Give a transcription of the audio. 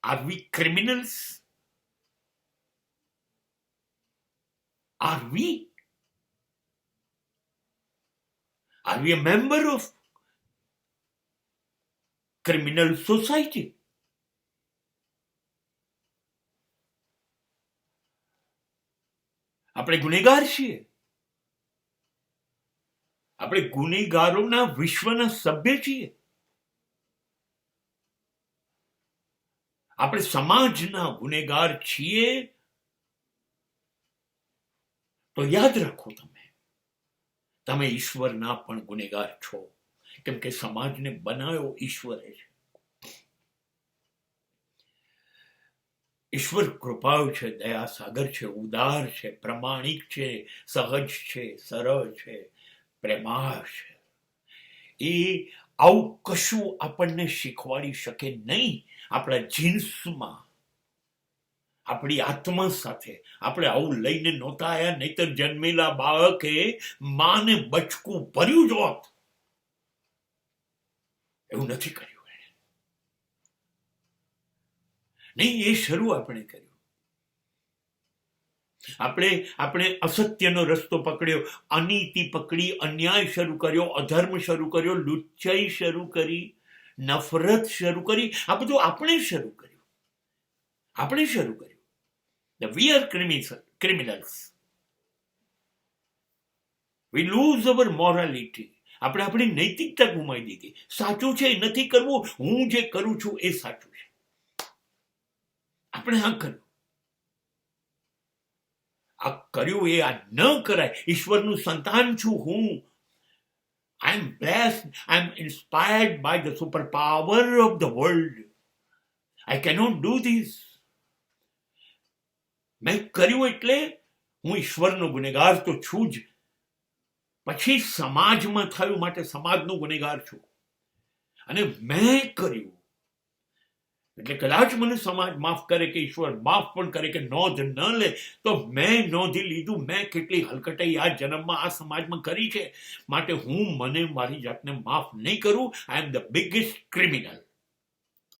Are we criminals? Are we? Are we a member of criminal society? આપણે ગુનેગાર છીએ. આપણે ગુનેગારોના વિશ્વના સભ્ય છીએ. આપણે સમાજના ગુનેગાર છીએ. તો યાદ રાખો, તમે ઈશ્વરના પણ ગુનેગાર છો, કેમ કે સમાજને બનાવ્યો ઈશ્વરે છે. ઈશ્વર કૃપાળુ છે, દયા સાગર છે, ઉદાર છે, પ્રમાણિક છે, સહજ છે, સરળ છે, પ્રેમાળ છે. એ આવું કશું આપણને શીખવાડી શકે નહીં. આપણા જીન્સમાં, આપણી આત્મા સાથે આપણે આવું લઈને નહોતા આવ્યા. નહીતર જન્મેલા બાળકે માને બચકું ભર્યું જોત. એવું નથી કર્યું નહીં. એ શરૂ આપણે કર્યું. આપણે અસત્યનો રસ્તો પકડ્યો, અનીતિ પકડી, અન્યાય શરૂ કર્યો, અધર્મ શરૂ કર્યો, લુચ્ચાઈ શરૂ કરી, નફરત શરૂ કરી. આ બધું આપણે શરૂ કર્યું. We are criminals. We lose our morality. આપણે આપણી નૈતિકતા ગુમાવી દીધી. સાચું છે એ નથી કરવું, હું જે કરું છું એ સાચું છે. આપણે આ કર્યું એ આ ન કરાય. ઈશ્વરનું સંતાન છું હું. I am blessed. I am inspired by the superpower of the world. I cannot do this. મેં કર્યું એટલે હું ઈશ્વરનો ગુનેગાર તો છું જ. પછી સમાજમાં થયું માટે સમાજનો ગુનેગાર છું. અને મેં કર્યું એટલે કદાચ મને સમાજ માફ કરે કે ઈશ્વર માફ પણ કરે કે નોંધ ન લે, તો મેં નોંધી લીધું મેં કેટલી હલકટાઈ આ જન્મમાં આ સમાજમાં કરી છે. માટે હું મારી જાતને માફ નહીં કરું. આઈ એમ ધ બિગેસ્ટ ક્રિમિનલ.